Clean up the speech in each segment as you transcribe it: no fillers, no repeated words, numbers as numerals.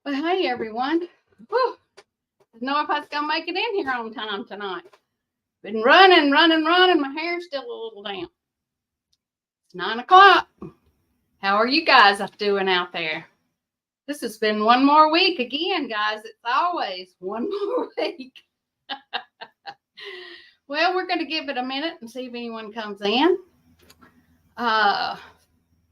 Well, hey everyone. Whew. Didn't know if I was gonna make it in here on time tonight. Been running. My hair's still a little damp. It's 9 o'clock. How are you guys doing out there? This has been one more week again, guys. It's always one more week. Well, we're gonna give it a minute and see if anyone comes in.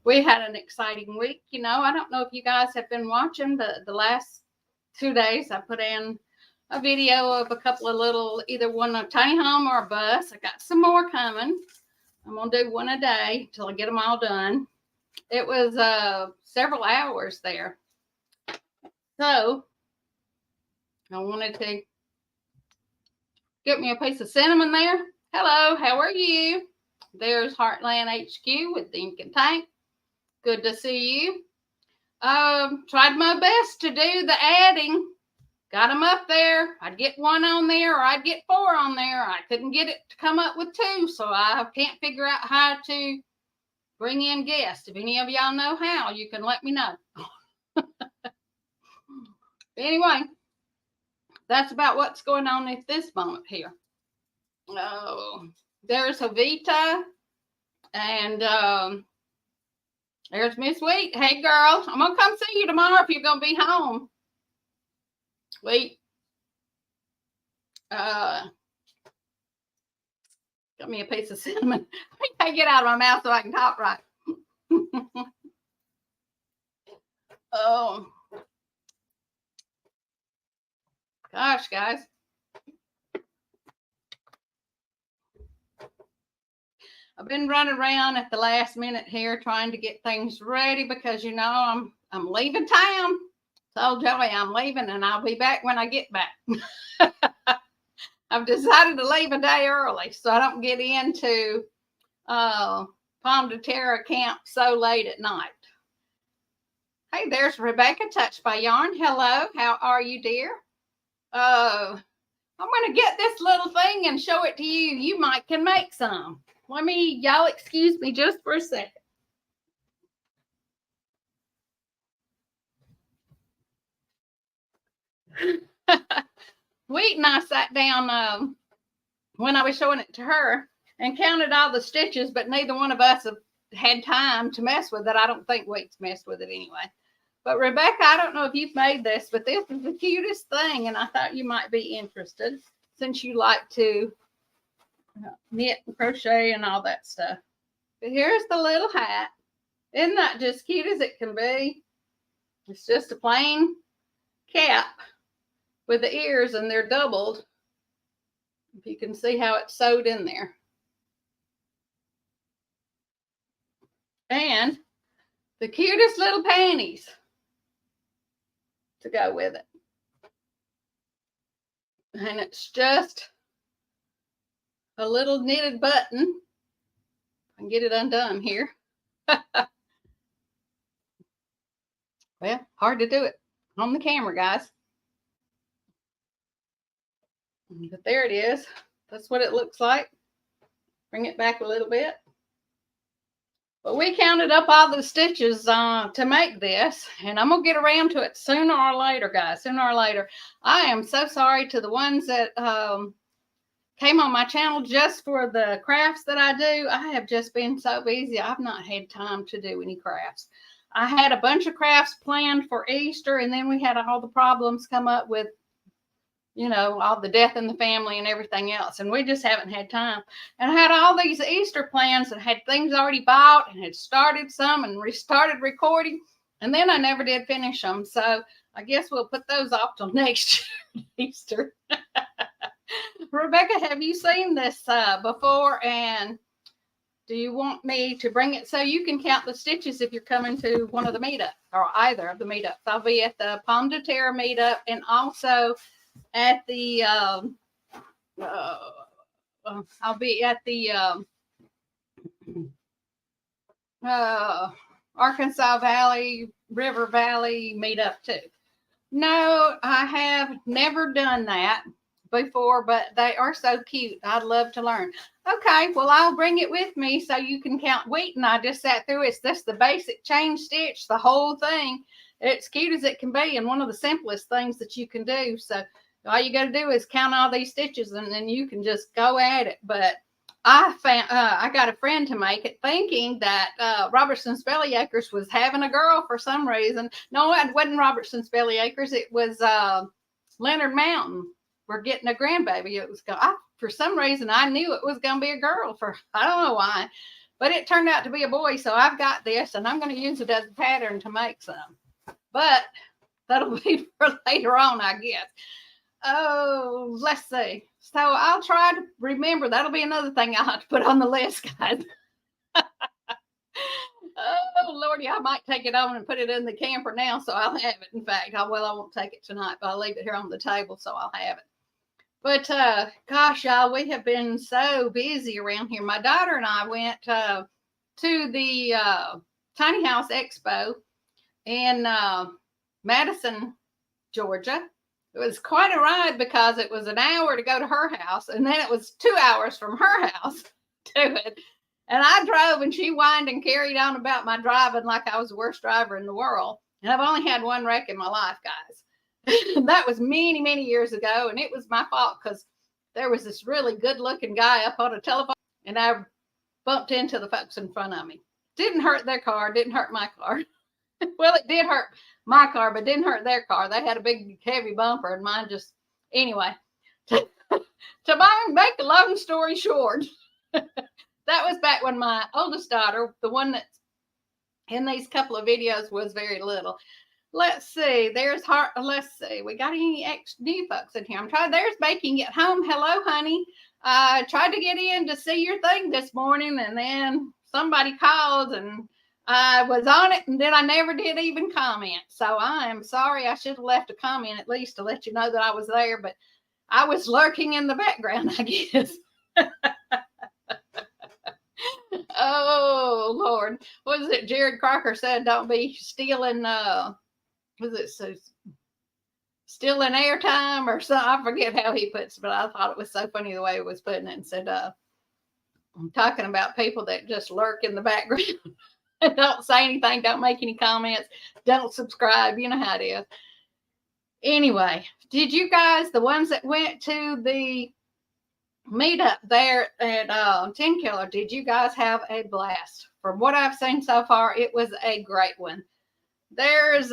We had an exciting week. I don't know if you guys have been watching, but the last 2 days I put in a video of a couple of little, either one a tiny home or a bus. I got some more coming. I'm gonna do one a day till I get them all done. It was several hours there. So I wanted to get me a piece of cinnamon there. Hello, how are you? There's Heartland HQ with Dink and Tank. Good to see you. Tried my best to do the adding. Got them up there. I'd get one on there or I'd get 4 on there. I couldn't get it to come up with 2, so I can't figure out how to bring in guests. If any of y'all know how, you can let me know. Anyway, that's about what's going on at this moment here. Oh, there's Jovita and there's Miss Wheat. Hey, girl, I'm going to come see you tomorrow if you're going to be home. Wait. Got me a piece of cinnamon. I can't get out of my mouth so I can talk right. Oh. Gosh, guys. I've been running around at the last minute here trying to get things ready because I'm leaving town. Told Joey I'm leaving and I'll be back when I get back. I've decided to leave a day early so I don't get into Palm de Terra camp so late at night. Hey, there's Rebecca, Touched by Yarn. Hello, how are you, dear? I'm going to get this little thing and show it to you. You might can make some. Y'all excuse me just for a second. Wheat and I sat down when I was showing it to her and counted all the stitches, but neither one of us have had time to mess with it. I don't think Wheat's messed with it anyway. But Rebecca, I don't know if you've made this, but this is the cutest thing, and I thought you might be interested since you like to knit and crochet and all that stuff. But here's the little hat. Isn't that just cute as it can be? It's just a plain cap with the ears, and they're doubled. If you can see how it's sewed in there. And the cutest little panties to go with it. And it's just a little knitted button. I can get it undone here. Well, hard to do it on the camera, guys. But there it is. That's what it looks like. Bring it back a little bit. But we counted up all the stitches to make this, and I'm going to get around to it sooner or later, guys, sooner or later. I am so sorry to the ones that came on my channel just for the crafts that I do. I have just been so busy. I've not had time to do any crafts. I had a bunch of crafts planned for Easter, and then we had all the problems come up with all the death in the family and everything else. And we just haven't had time. And I had all these Easter plans and had things already bought and had started some and restarted recording. And then I never did finish them. So I guess we'll put those off till next year, Easter. Rebecca, have you seen this before? And do you want me to bring it so you can count the stitches if you're coming to one of the meetups or either of the meetups? I'll be at the Palm de Terra meetup and also at the I'll be at the Arkansas Valley, River Valley meetup too. No, I have never done that before, but they are so cute. I'd love to learn. Okay, well, I'll bring it with me so you can count. Wheat and I just sat through it. It's just the basic chain stitch, the whole thing. it's cute as it can be, and one of the simplest things that you can do. So all you got to do is count all these stitches, and then you can just go at it. But I got a friend to make it, thinking that Robertson's Bellyacres was having a girl for some reason. No, it wasn't Robertson's Bellyacres. It was Leonard Mountain. We're getting a grandbaby. It was for some reason I knew it was going to be a girl. For I don't know why, but it turned out to be a boy. So I've got this, and I'm going to use it as a pattern to make some. But that'll be for later on, I guess. Oh, let's see. So I'll try to remember. That'll be another thing I'll have to put on the list, guys. Oh, Lordy, I might take it on and put it in the camper now, so I'll have it. In fact, I won't take it tonight, but I'll leave it here on the table, so I'll have it. But, gosh, y'all, we have been so busy around here. My daughter and I went to the Tiny House Expo in Madison, Georgia. It was quite a ride because it was an hour to go to her house, and then it was 2 hours from her house to it. And I drove, and she whined and carried on about my driving like I was the worst driver in the world. And I've only had one wreck in my life, guys. That was many, many years ago, and it was my fault because there was this really good-looking guy up on a telephone, and I bumped into the folks in front of me. Didn't hurt their car, didn't hurt my car. Well, it did hurt my car, but didn't hurt their car. They had a big, heavy bumper, and mine just, anyway. To make a long story short, that was back when my oldest daughter, the one that's in these couple of videos, was very little. Let's see. Let's see. We got any new folks in here? I'm trying. There's Baking at Home. Hello, honey. I tried to get in to see your thing this morning, and then somebody called, and I was on it, and then I never did even comment. So I am sorry. I should have left a comment at least to let you know that I was there, but I was lurking in the background, I guess. Oh, Lord. What is it? Jared Crocker said, don't be stealing, stealing airtime or something. I forget how he puts it, but I thought it was so funny the way he was putting it, and said, I'm talking about people that just lurk in the background. Don't say anything, don't make any comments, don't subscribe. You know how it is. Anyway, did you guys, the ones that went to the meetup there at 10 Killer, did you guys have a blast? From what I've seen so far, it was a great one. There's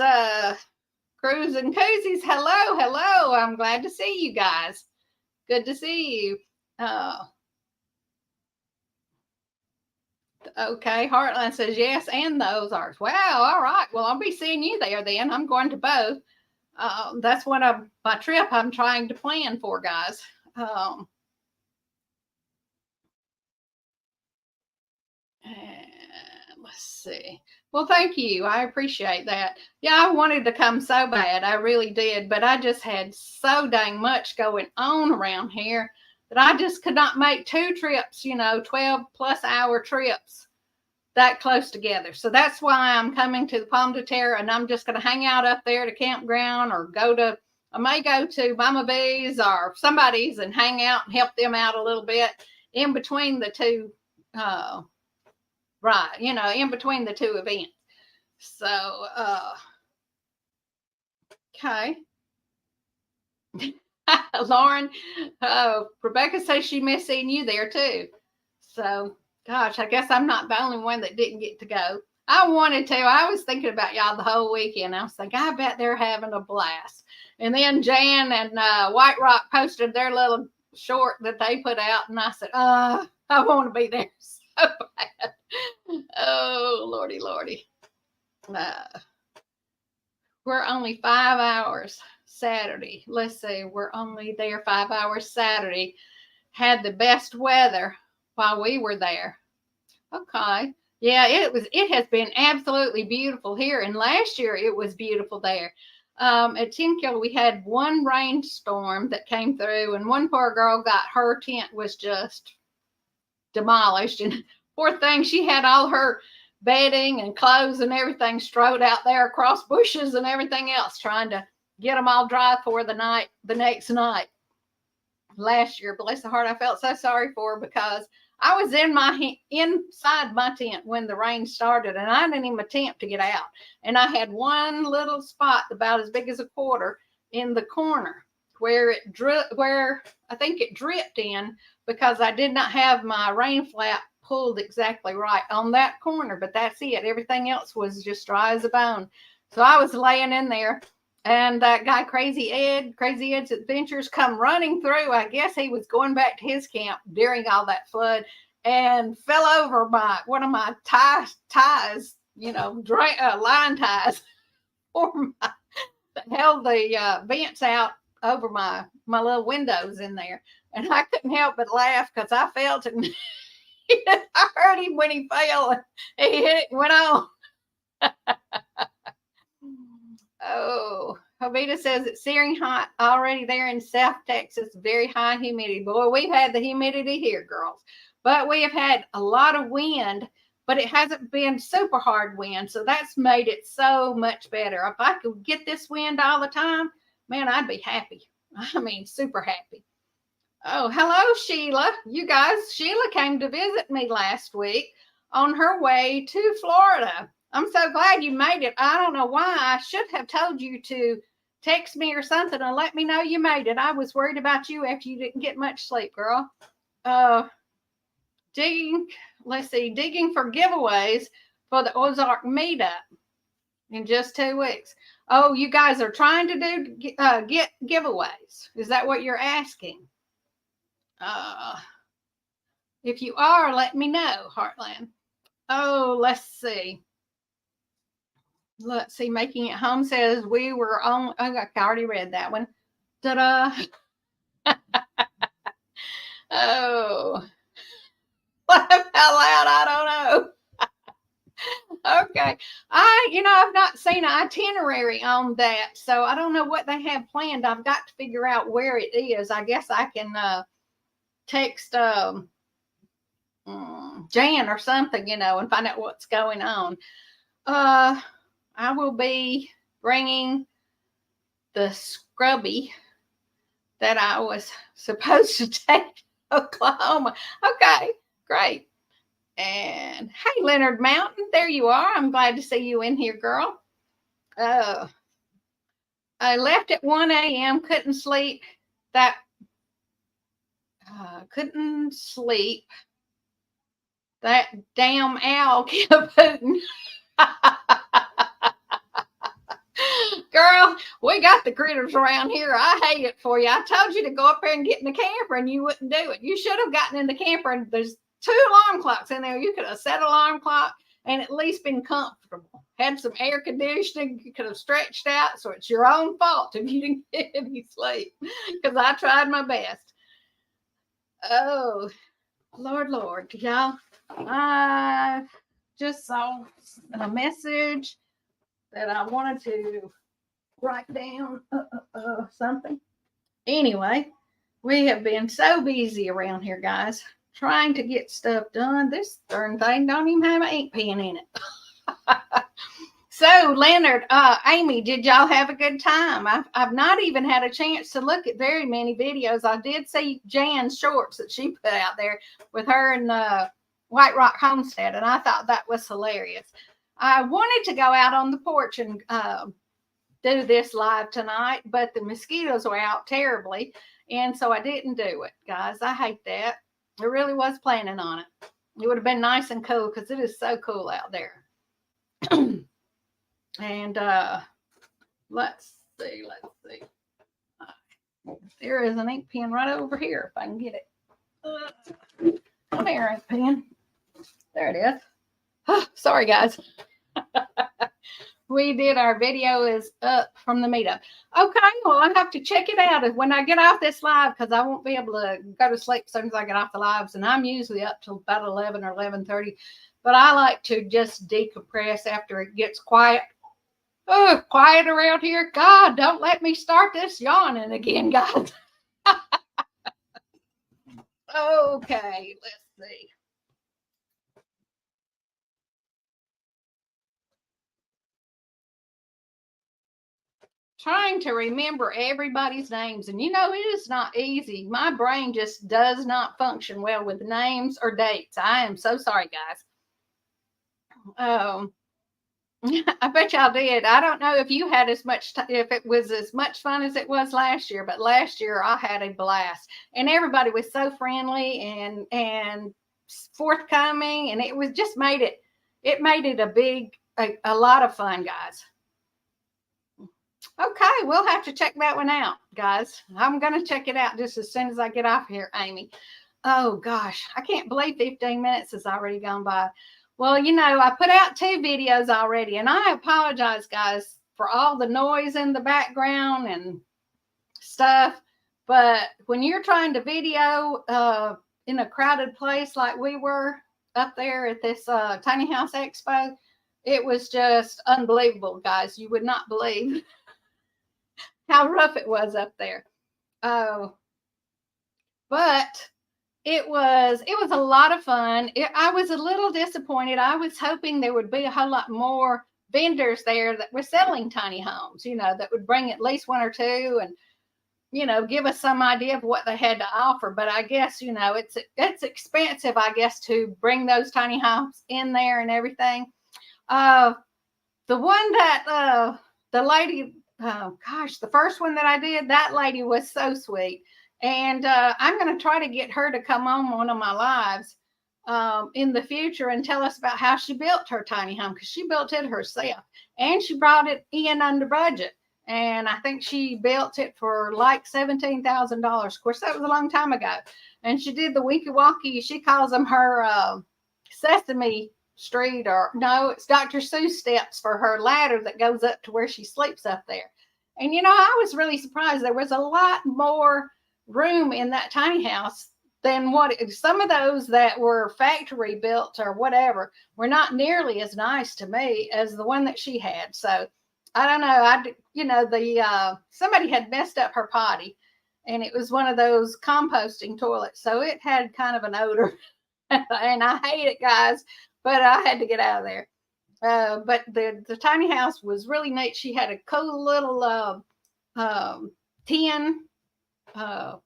Cruise and Koozies. Hello. I'm glad to see you guys. Good to see you. Okay, Heartland says yes, and those are. Wow, all right. Well, I'll be seeing you there then. I'm going to both. That's one of my trip I'm trying to plan for, guys. Let's see. Well, thank you. I appreciate that. Yeah, I wanted to come so bad. I really did. But I just had so dang much going on around here that I just could not make two trips, 12+ hour trips that close together. So that's why I'm coming to the Pomme de Terre, and I'm just going to hang out up there at a campground, or I may go to Mama B's or somebody's and hang out and help them out a little bit in between the two, in between the two events. So, okay. Lauren, Rebecca says she missed seeing you there too. So, gosh, I guess I'm not the only one that didn't get to go. I wanted to. I was thinking about y'all the whole weekend. I was thinking, I bet they're having a blast. And then Jan and White Rock posted their little short that they put out, and I said, I want to be there so bad. Oh, Lordy. We're only 5 hours Saturday. Let's see. We're only there 5 hours Saturday. Had the best weather while we were there. Okay. Yeah, it has been absolutely beautiful here. And last year it was beautiful there. At 10 Killer, we had one rainstorm that came through, and one poor girl her tent was just demolished. And poor thing, she had all her bedding and clothes and everything strode out there across bushes and everything else, trying to get them all dry for the next night. Last year, bless her heart, I felt so sorry for her because I was inside my tent when the rain started, and I didn't even attempt to get out. And I had one little spot about as big as a quarter in the corner where where I think it dripped in because I did not have my rain flap pulled exactly right on that corner. But that's it. Everything else was just dry as a bone. So I was laying in there, and that guy, Crazy Ed's Adventures, come running through. I guess he was going back to his camp during all that flood and fell over one of my ties, line ties, or held the vents out over my little windows in there. And I couldn't help but laugh because I felt it. I heard him when he fell. And he hit it and went on. Oh, Jovita says it's searing hot already there in South Texas. Very high humidity. Boy, we've had the humidity here, girls. But we have had a lot of wind, but it hasn't been super hard wind. So that's made it so much better. If I could get this wind all the time, man, I'd be happy. I mean, super happy. Oh, hello, Sheila. You guys, Sheila came to visit me last week on her way to Florida. I'm so glad you made it. I don't know why. I should have told you to text me or something and let me know you made it. I was worried about you after you didn't get much sleep, girl. Digging for giveaways for the Ozark meetup in just 2 weeks. Oh, you guys are trying to get giveaways. Is that what you're asking? If you are, let me know, Heartland. Oh, let's see. Making It Home says we were on. I already read that one. Ta-da. Oh. Laugh out loud. I don't know. Okay. I've not seen an itinerary on that, so I don't know what they have planned. I've got to figure out where it is. I guess I can text Jan or something, and find out what's going on. I will be bringing the scrubby that I was supposed to take to Oklahoma. Okay, great. And hey, Leonard Mountain, there you are. I'm glad to see you in here, girl. I left at 1 a.m. Couldn't sleep. Couldn't sleep. That damn owl kept hooting. Girl, we got the critters around here. I hate it for you. I told you to go up there and get in the camper and you wouldn't do it. You should have gotten in the camper, and there's 2 alarm clocks in there. You could have set an alarm clock and at least been comfortable. Had some air conditioning. You could have stretched out. So it's your own fault if you didn't get any sleep, because I tried my best. Oh, Lord, y'all. I just saw a message that I wanted to write down something. Anyway, we have been so busy around here, guys, trying to get stuff done. This darn thing don't even have an ink pen in it. So, Leonard, Amy, did y'all have a good time? I've not even had a chance to look at very many videos. I did see Jan's shorts that she put out there with her and White Rock Homestead, and I thought that was hilarious. I wanted to go out on the porch and do this live tonight, but the mosquitoes were out terribly, and so I didn't do it, guys. I hate that. I really was planning on it. It would have been nice and cool because it is so cool out there. And let's see. There is an ink pen right over here if I can get it. Come here, ink pen. There it is. Oh, sorry, guys. We did our video is up from the meetup. Okay, well, I have to check it out when I get off this live, because I won't be able to go to sleep as soon as I get off the lives, and I'm usually up till about 11 or 11:30. But I like to just decompress after it gets quiet. Oh, quiet around here. God, don't let me start this yawning again, guys. Okay, let's see. trying to remember everybody's names. And you know, it is not easy. My brain just does not function well with names or dates. I am so sorry, guys. I bet y'all did. I don't know if you had as much, if it was as much fun as it was last year, but last year I had a blast, and everybody was so friendly and forthcoming, and it was just made it a lot of fun, guys. Okay, we'll have to check that one out, guys. I'm going to check it out just as soon as I get off here, Amy. Oh, gosh, I can't believe 15 minutes has already gone by. Well, you know, I put out 2 videos already, and I apologize, guys, for all the noise in the background and stuff. But when you're trying to video in a crowded place like we were up there at this Tiny House Expo, it was just unbelievable, guys. You would not believe how rough it was up there. But it was a lot of fun. I was a little disappointed. I was hoping there would be a whole lot more vendors there that were selling tiny homes, you know, that would bring at least 1 or 2 and, you know, give us some idea of what they had to offer. But I guess, you know, it's expensive, I guess, to bring those tiny homes in there and everything. The one that the lady, oh gosh, the first one that I did, that lady was so sweet. And I'm going to try to get her to come on one of my lives in the future and tell us about how she built her tiny home, because she built it herself and she brought it in under budget. And I think she built it for like $17,000. Of course, that was a long time ago. And she did the Winky Walkie. She calls them her Sesame Street, or no, it's Dr. Seuss steps for her ladder that goes up to where she sleeps up there. And, you know, I was really surprised. There was a lot more room in that tiny house than what some of those that were factory built or whatever were not nearly as nice to me as the one that she had. So I don't know. You know, somebody had messed up her potty, and it was one of those composting toilets. So it had kind of an odor and I hate it, guys, but I had to get out of there. But the tiny house was really neat. She had a cool little tin, the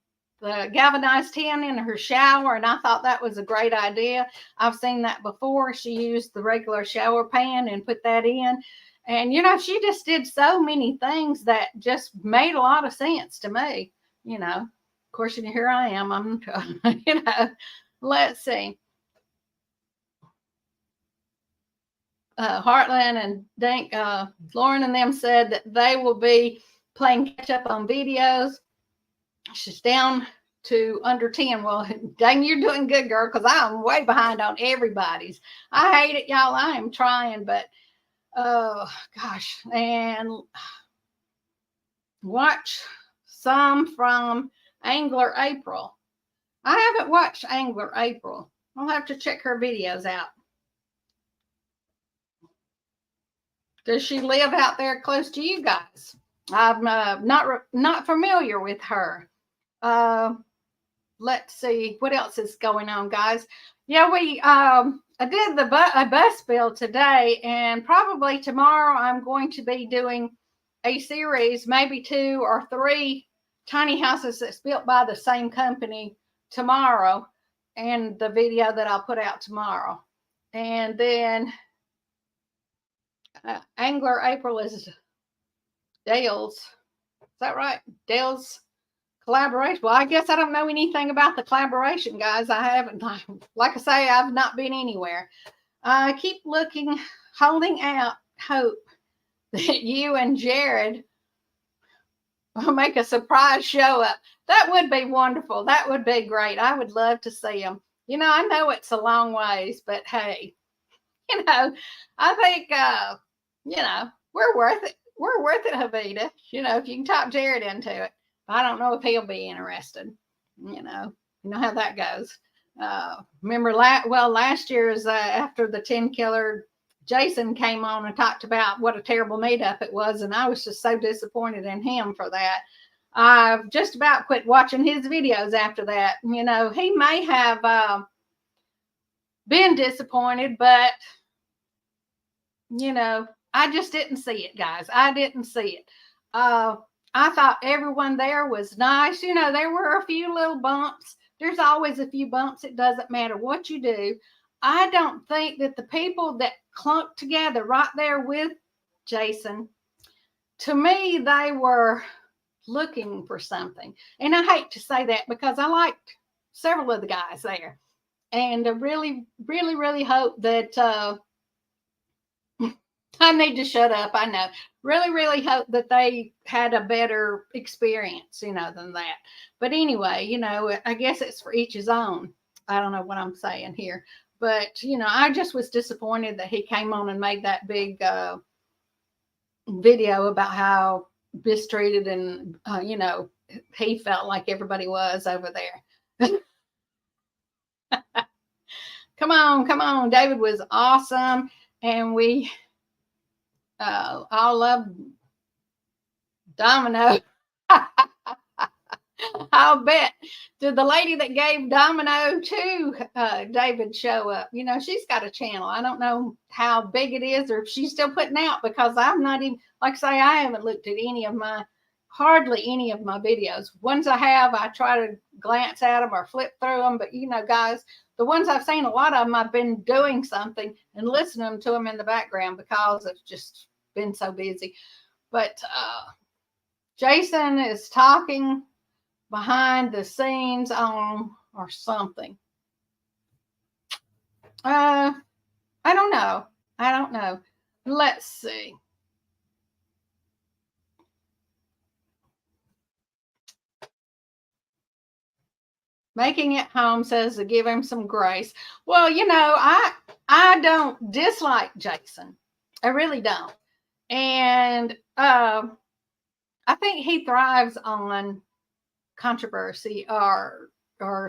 galvanized tin in her shower, and I thought that was a great idea. I've seen that before. She used the regular shower pan and put that in. And, you know, she just did so many things that just made a lot of sense to me, you know. Of course, here I am. I'm, you know, let's see. Heartland and Dank, Lauren and them said that they will be playing catch up on videos. She's down to under 10. Well, dang, you're doing good, girl, because I'm way behind on everybody's. I hate it, y'all. I am trying, but oh gosh. And watch some from Angler April. I haven't watched Angler April. I'll have to check her videos out. Does she live out there close to you guys? I'm not familiar with her. Let's see what else is going on, guys. Yeah, I did a bus build today, and probably tomorrow I'm going to be doing a series, maybe 2 or 3 tiny houses that's built by the same company tomorrow, and the video that I'll put out tomorrow. And then Angler April is Dale's. Is that right? Dale's collaboration. Well, I guess I don't know anything about the collaboration, guys. I haven't, like I say, I've not been anywhere. I keep looking, holding out hope that you and Jared will make a surprise show up. That would be wonderful. That would be great. I would love to see them. You know, I know it's a long ways, but hey, you know, I think, you know, we're worth it. We're worth it, Havita. You know, if you can talk Jared into it. I don't know if he'll be interested. You know how that goes. Remember, last year's after the 10 killer, Jason came on and talked about what a terrible meetup it was, and I was just so disappointed in him for that. I've just about quit watching his videos after that. You know, he may have been disappointed, but, you know, I just didn't see it, guys. I didn't see it. I thought everyone there was nice. You know, there were a few little bumps. There's always a few bumps. It doesn't matter what you do. I don't think that the people that clunked together right there with Jason, to me, they were looking for something. And I hate to say that because I liked several of the guys there. And I really, really, really hope that I need to shut up. I know. Really, really hope that they had a better experience, you know, than that. But anyway, you know, I guess it's for each his own. I don't know what I'm saying here. But, you know, I just was disappointed that he came on and made that big video about how mistreated and, you know, he felt like everybody was over there. Come on, come on. David was awesome. And we all love Domino. I'll bet. Did the lady that gave Domino to David show up? You know, she's got a channel. I don't know how big it is or if she's still putting out because I'm not even, like I say, I haven't looked at hardly any of my videos. Ones I have, I try to glance at them or flip through them. But, you know, guys, the ones I've seen, a lot of them, I've been doing something and listening to them in the background because it's just been so busy. But Jason is talking behind the scenes on or something. I don't know. I don't know. Let's see. Making it home says to give him some grace. Well, you know, I don't dislike Jason. I really don't. And I think he thrives on controversy or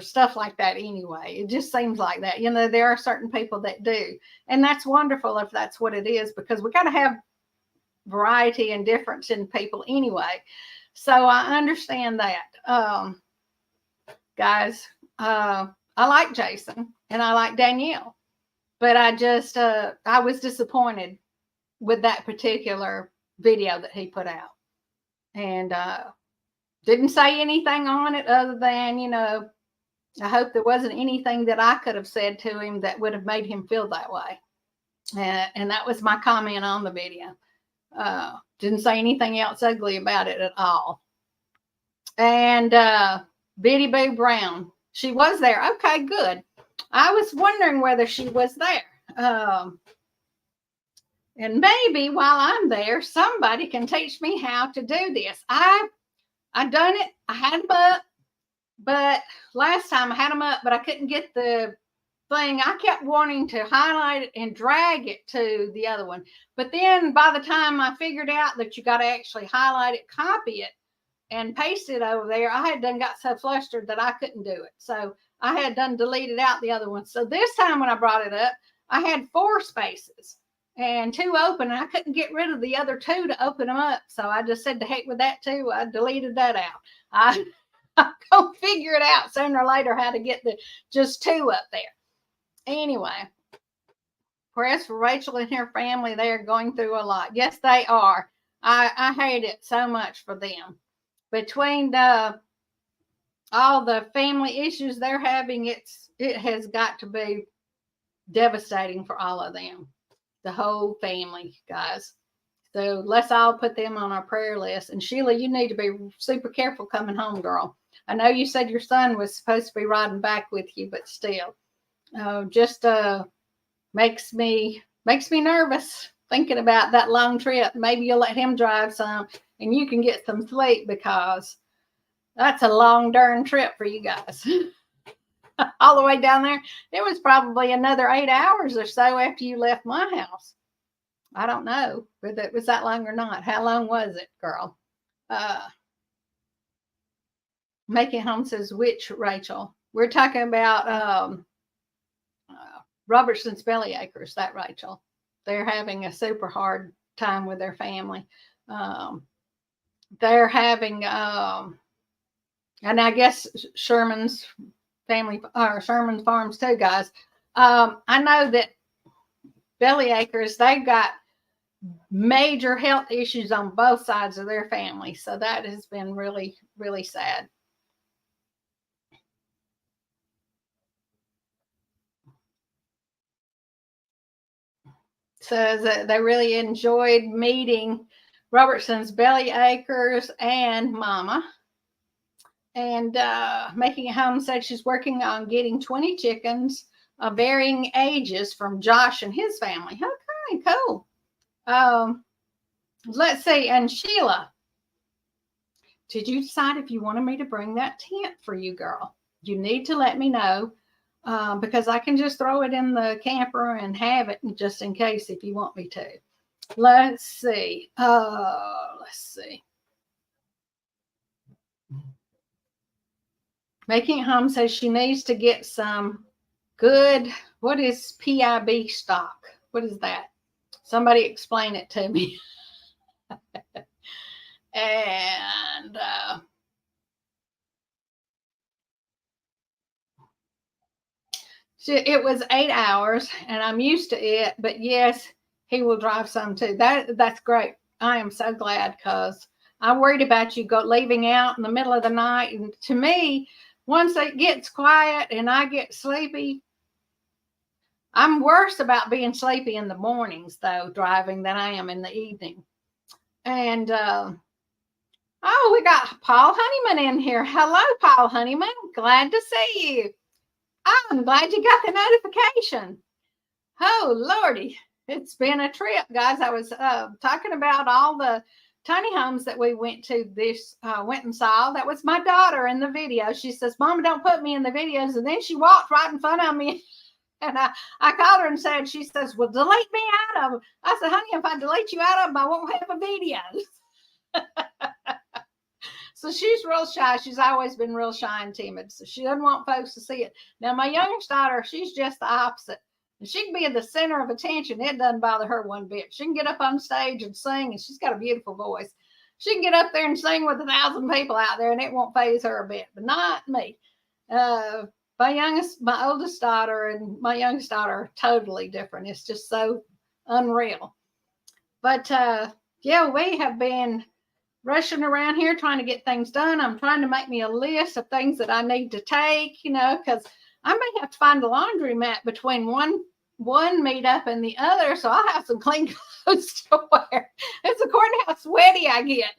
stuff like that anyway. It just seems like that. You know, there are certain people that do. And that's wonderful if that's what it is, because we got to have variety and difference in people anyway. So I understand that. Guys, I like Jason and I like Danielle, but I was disappointed with that particular video that he put out. And didn't say anything on it other than, you know, I hope there wasn't anything that I could have said to him that would have made him feel that way. And that was my comment on the video. Didn't say anything else ugly about it at all. And Biddy Boo Brown, she was there. Okay, good. I was wondering whether she was there. And maybe while I'm there, somebody can teach me how to do this. I done it. I had them up, but last time I had them up, but I couldn't get the thing. I kept wanting to highlight it and drag it to the other one. But then by the time I figured out that you got to actually highlight it, copy it, and paste it over there, I had done got so flustered that I couldn't do it. So I had done deleted out the other one. So this time when I brought it up, I had 4 spaces and 2 open, and I couldn't get rid of the other 2 to open them up. So I just said, to heck with that too. I deleted that out. I'm going to figure it out sooner or later how to get the just 2 up there. Anyway, prayers for Rachel and her family. They're going through a lot. Yes, they are. I hate it so much for them. Between all the family issues they're having, it has got to be devastating for all of them, the whole family, guys. So let's all put them on our prayer list. And Sheila, you need to be super careful coming home, girl. I know you said your son was supposed to be riding back with you, but still, just makes me nervous thinking about that long trip. Maybe you'll let him drive some and you can get some sleep, because that's a long darn trip for you guys. All the way down there. It was probably another 8 hours or so after you left my house. I don't know whether it was that long or not. How long was it, girl? Making Home says, which Rachel? We're talking about Robertson's Belly Acres, that Rachel. They're having a super hard time with their family. They're having, and I guess Sherman's family, or Sherman Farms too, guys. I know that Belly Acres, they've got major health issues on both sides of their family. So that has been really, really sad. Says that they really enjoyed meeting Robertson's Belly Acres and Mama. And Making It Home said she's working on getting 20 chickens of varying ages from Josh and his family. Okay, cool. Let's see. And Sheila, did you decide if you wanted me to bring that tent for you, girl? You need to let me know because I can just throw it in the camper and have it just in case if you want me to. Let's see. Let's see. Making It Home says she needs to get some good, what is PIB stock? What is that? Somebody explain it to me. And it was 8 hours, and I'm used to it. But yes, he will drive some too. That's great. I am so glad because I'm worried about you leaving out in the middle of the night. And to me, once it gets quiet and I get sleepy, I'm worse about being sleepy in the mornings, though, driving than I am in the evening. And oh, we got Paul Honeyman in here. Hello, Paul Honeyman. Glad to see you. I'm glad you got the notification. Oh, Lordy. It's been a trip, guys. I was talking about all the tiny homes that we went to went and saw. That was my daughter in the video. She says, Mama, don't put me in the videos. And then she walked right in front of me. And I called her and said, she says, well, delete me out of them. I said, honey, if I delete you out of them, I won't have a video. So she's real shy. She's always been real shy and timid. So she doesn't want folks to see it. Now, my youngest daughter, she's just the opposite. And she can be in the center of attention. It doesn't bother her one bit. She can get up on stage and sing, and she's got a beautiful voice. She can get up there and sing with 1,000 people out there, and it won't faze her a bit, but not me. My oldest daughter and my youngest daughter are totally different. It's just so unreal. But yeah, we have been rushing around here trying to get things done. I'm trying to make me a list of things that I need to take, because I may have to find a laundromat between one meetup and the other, so I'll have some clean clothes to wear. It's according to how sweaty I get.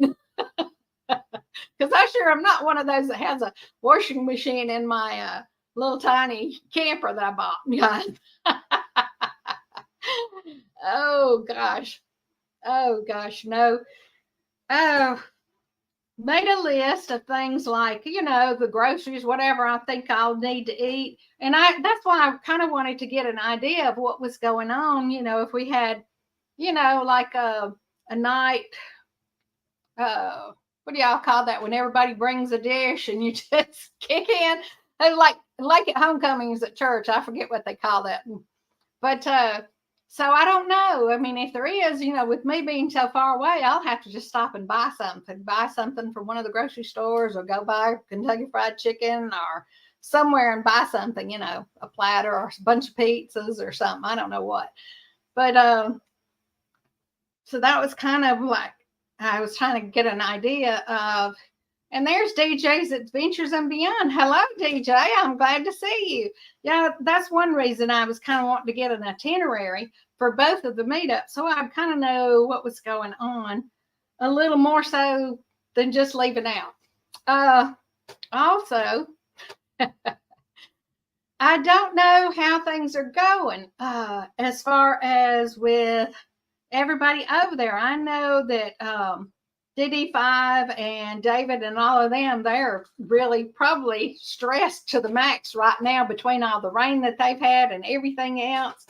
Because I sure am not one of those that has a washing machine in my little tiny camper that I bought. Oh gosh, no. Made a list of things like, the groceries, whatever I think I'll need to eat. And that's why I kind of wanted to get an idea of what was going on, if we had, like a night, what do y'all call that when everybody brings a dish and you just kick in? Like at homecomings at church, I forget what they call that. But so I don't know. I mean, if there is, with me being so far away, I'll have to just stop and buy something from one of the grocery stores, or go buy Kentucky Fried Chicken or somewhere and buy something, a platter or a bunch of pizzas or something. I don't know what. But so that was kind of like, I was trying to get an idea of. And there's DJ's Adventures and Beyond. Hello, DJ. I'm glad to see you. Yeah, that's one reason I was kind of wanting to get an itinerary for both of the meetups, so I kind of know what was going on a little more so than just leaving out. Also, I don't know how things are going as far as with everybody over there. I know that DD5 and David and all of them, they're really probably stressed to the max right now between all the rain that they've had and everything else.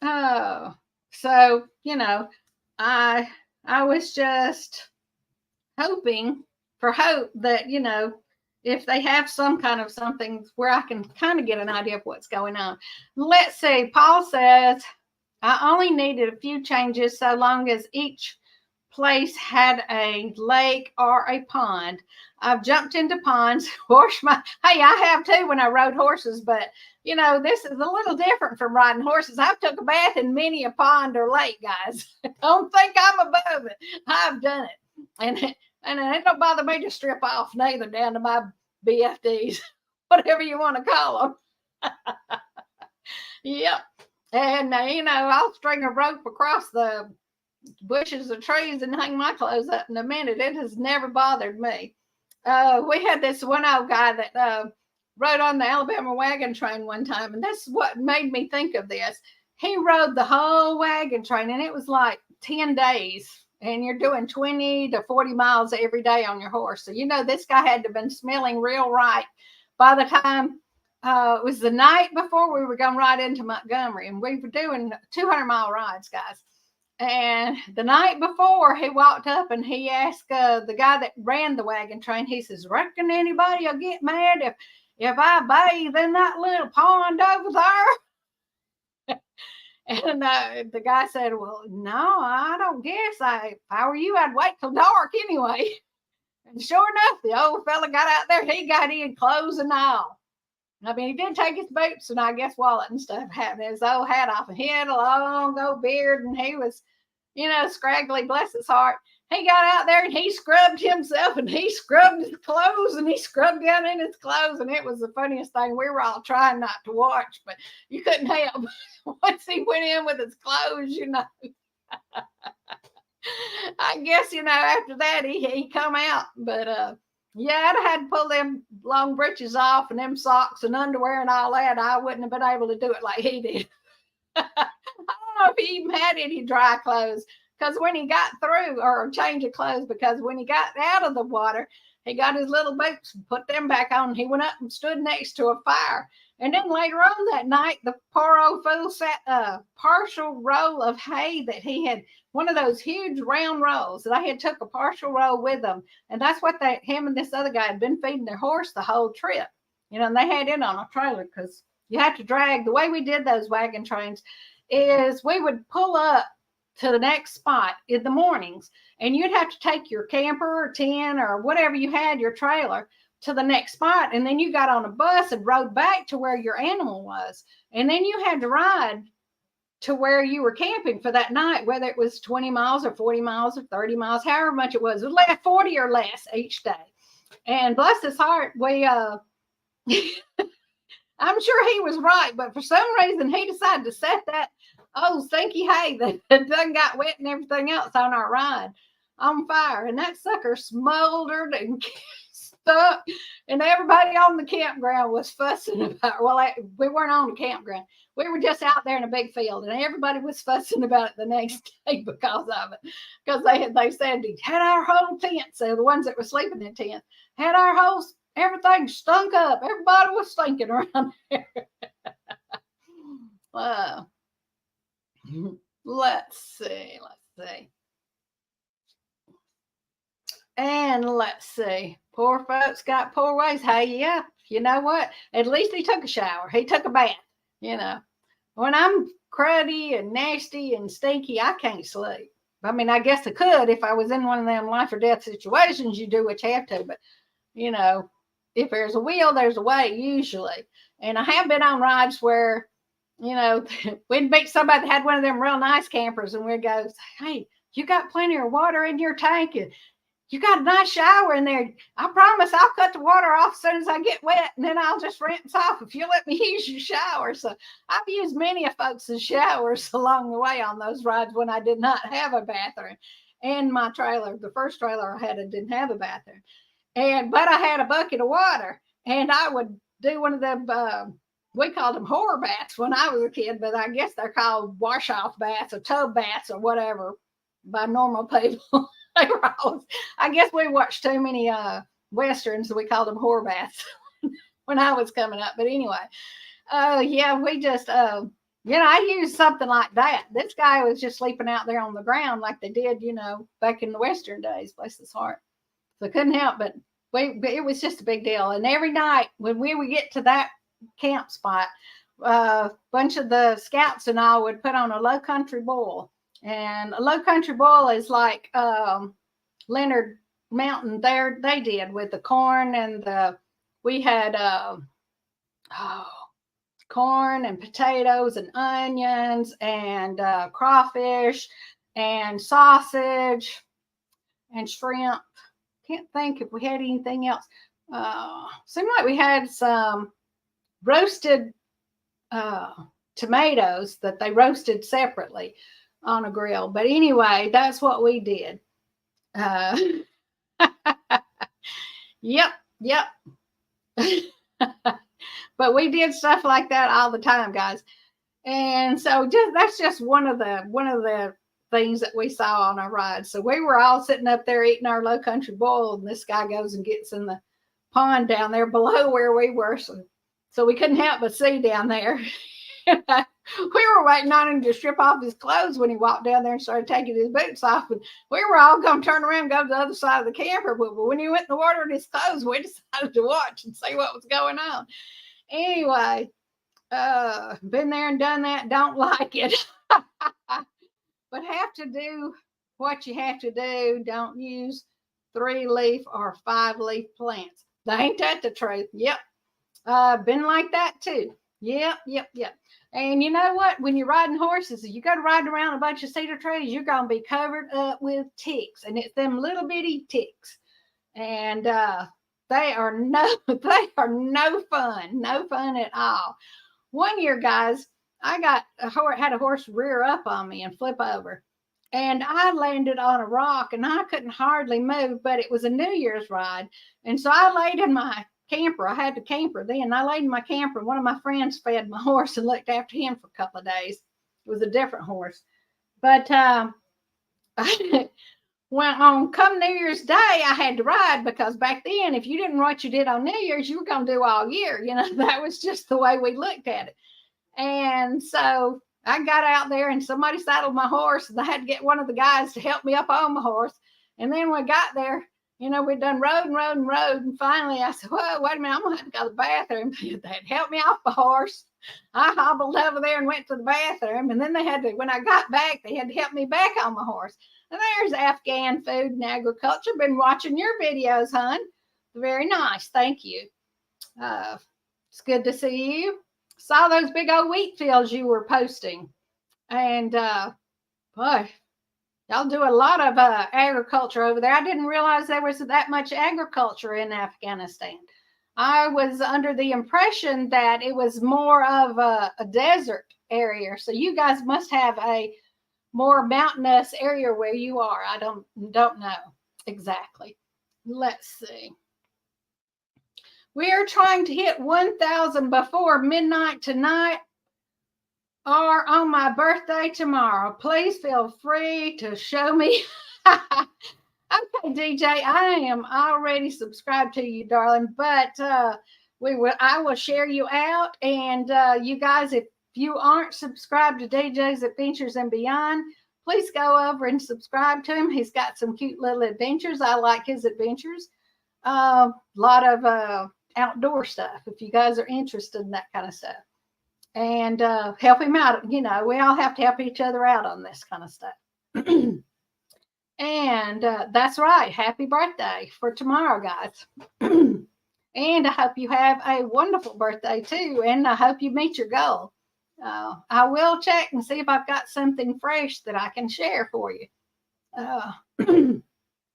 Oh, so, I was just hoping for hope that, if they have some kind of something where I can kind of get an idea of what's going on. Let's see. Paul says, I only needed a few changes so long as each place had a lake or a pond. I've jumped into ponds, washed my, hey, I have too when I rode horses, but you know, this is a little different from riding horses. I've took a bath in many a pond or lake, guys. Don't think I'm above it. I've done it. And it don't bother me to strip off neither down to my BFDs, whatever you want to call them. Yep. And, you know, I'll string a rope across the bushes or trees and hang my clothes up in a minute. It has never bothered me. We had this one old guy that rode on the Alabama wagon train one time, and that's what made me think of this. He rode the whole wagon train, and it was like 10 days, and you're doing 20 to 40 miles every day on your horse. So, you know, this guy had to have been smelling real right by the time it was the night before we were going right into Montgomery, and we were doing 200-mile rides, guys. And the night before, he walked up and he asked the guy that ran the wagon train, he says, reckon anybody will get mad if I bathe in that little pond over there? And the guy said, well, no, I don't guess. If I were you, I'd wait till dark anyway. And sure enough, the old fella got out there. He got in clothes and all. I mean, he did take his boots and I guess wallet and stuff, having his old hat off. And he had a long old beard and he was, you know, scraggly, bless his heart. He got out there and he scrubbed himself and he scrubbed his clothes and he scrubbed down in his clothes. And it was the funniest thing. We were all trying not to watch, but you couldn't help. Once he went in with his clothes, you know, I guess, you know, after that he come out. But yeah, I'd had to pull them long breeches off and them socks and underwear and all that. I wouldn't have been able to do it like he did. I don't know if he even had any dry clothes, because when he got through, or change of clothes, because when he got out of the water, he got his little boots and put them back on. He went up and stood next to a fire. And then later on that night, the poor old fool sat a partial roll of hay that he had, one of those huge round rolls that I had took a partial roll with them. And that's what him and this other guy had been feeding their horse the whole trip. You know, and they had it on a trailer because you had to drag. The way we did those wagon trains is we would pull up to the next spot in the mornings, and you'd have to take your camper or tent or whatever you had, your trailer, to the next spot. And then you got on a bus and rode back to where your animal was. And then you had to ride to where you were camping for that night, whether it was 20 miles or 40 miles or 30 miles, however much it was 40 or less each day. And bless his heart, we, I'm sure he was right, but for some reason he decided to set that old stinky hay that done got wet and everything else on our ride on fire. And that sucker smoldered and stuck, and everybody on the campground was fussing about, well, we weren't on the campground. We were just out there in a big field, and everybody was fussing about it the next day because of it. Because they said he had our whole tent, so the ones that were sleeping in tent, had our whole, everything stunk up. Everybody was stinking around there. Let's see. And let's see. Poor folks got poor ways. Hey, yeah, you know what? At least he took a shower. He took a bath. You know, when I'm cruddy and nasty and stinky, I can't sleep. I mean, I guess I could if I was in one of them life or death situations. You do what you have to, but you know, if there's a will, there's a way usually. And I have been on rides where, you know, we'd meet somebody that had one of them real nice campers, and we'd go, hey, you got plenty of water in your tank, and you got a nice shower in there. I promise I'll cut the water off as soon as I get wet, and then I'll just rinse off if you let me use your shower. So I've used many of folks' showers along the way on those rides when I did not have a bathroom. And my trailer, the first trailer I had, it didn't have a bathroom. But I had a bucket of water, and I would do one of them, we called them horror baths when I was a kid, but I guess they're called wash-off baths or tub baths or whatever by normal people. They were always, I guess we watched too many westerns, so we called them horror baths when I was coming up. But anyway, yeah, we just, you know, I used something like that. This guy was just sleeping out there on the ground like they did, you know, back in the Western days, bless his heart. So I couldn't help but it was just a big deal. And every night when we would get to that camp spot, a bunch of the scouts and I would put on a low country boil. And a low country boil is like Leonard Mountain there they did with the corn and we had corn and potatoes and onions and crawfish and sausage and shrimp. Can't think if we had anything else. Seemed like we had some roasted tomatoes that they roasted separately on a grill. But anyway, that's what we did. Yep. But we did stuff like that all the time, guys. And so that's just one of the things that we saw on our ride. So we were all sitting up there eating our low country boil, and this guy goes and gets in the pond down there below where we were. So we couldn't help but see down there. We were waiting on him to strip off his clothes when he walked down there and started taking his boots off. And we were all going to turn around and go to the other side of the camper. But when he went in the water in his clothes, we decided to watch and see what was going on. Anyway, been there and done that. Don't like it. But have to do what you have to do. Don't use 3-leaf or 5-leaf plants. Ain't that the truth? Yep. Been like that too. Yep. And you know what? When you're riding horses, you go to riding around a bunch of cedar trees, you're going to be covered up with ticks. And it's them little bitty ticks. And they are no fun. No fun at all. One year, guys, I had a horse rear up on me and flip over. And I landed on a rock and I couldn't hardly move, but it was a New Year's ride. And so I laid in my camper. I had the camper then. I laid in my camper. And one of my friends fed my horse and looked after him for a couple of days. It was a different horse. But when on come New Year's Day, I had to ride because back then, if you didn't know what you did on New Year's, you were going to do all year. You know, that was just the way we looked at it. And so I got out there and somebody saddled my horse and I had to get one of the guys to help me up on my horse. And then when we got there, you know, we'd done rode. And finally I said, whoa, wait a minute, I'm going to have to go to the bathroom. They'd help me off the horse. I hobbled over there and went to the bathroom. And then when I got back, they had to help me back on my horse. And there's Afghan food and agriculture. Been watching your videos, hon. Very nice. Thank you. It's good to see you. Saw those big old wheat fields you were posting. And, boy, y'all do a lot of agriculture over there. I didn't realize there was that much agriculture in Afghanistan. I was under the impression that it was more of a desert area. So you guys must have a more mountainous area where you are. I don't know exactly. Let's see. We are trying to hit 1,000 before midnight tonight or on my birthday tomorrow. Please feel free to show me. Okay, DJ, I am already subscribed to you, darling, but I will share you out. And you guys, if you aren't subscribed to DJ's Adventures and Beyond, please go over and subscribe to him. He's got some cute little adventures. I like his adventures. A lot of outdoor stuff, if you guys are interested in that kind of stuff. And help him out. You know, we all have to help each other out on this kind of stuff. And that's right. Happy birthday for tomorrow, guys. And I hope you have a wonderful birthday too. And I hope you meet your goal. I will check and see if I've got something fresh that I can share for you.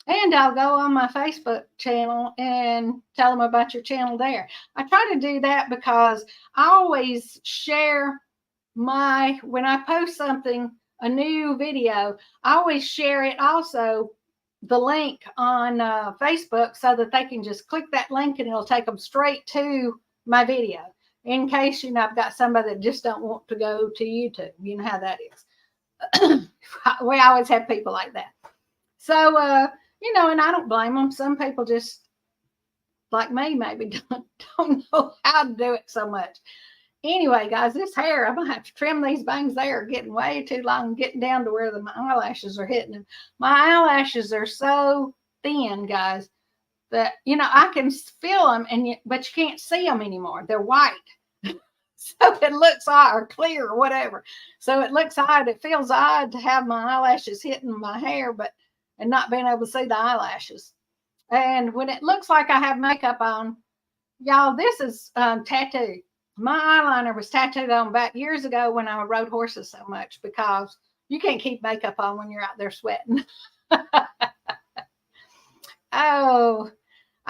And I'll go on my Facebook channel and tell them about your channel there. I try to do that because I always share when I post something, a new video, I always share it also, the link on Facebook, so that they can just click that link and it'll take them straight to my video. In case, you know, I've got somebody that just don't want to go to YouTube. You know how that is. We always have people like that. So, you know, and I don't blame them. Some people just, like me, maybe don't know how to do it so much. Anyway, guys, this hair, I'm going to have to trim these bangs. They are getting way too long, getting down to where my eyelashes are hitting them. My eyelashes are so thin, guys, that, you know, I can feel them, but you can't see them anymore. They're white. So it looks odd, or clear, or whatever. So it looks odd. It feels odd to have my eyelashes hitting my hair, and not being able to see the eyelashes. And when it looks like I have makeup on, y'all, this is tattoo. My eyeliner was tattooed on back years ago when I rode horses so much, because you can't keep makeup on when you're out there sweating. Oh,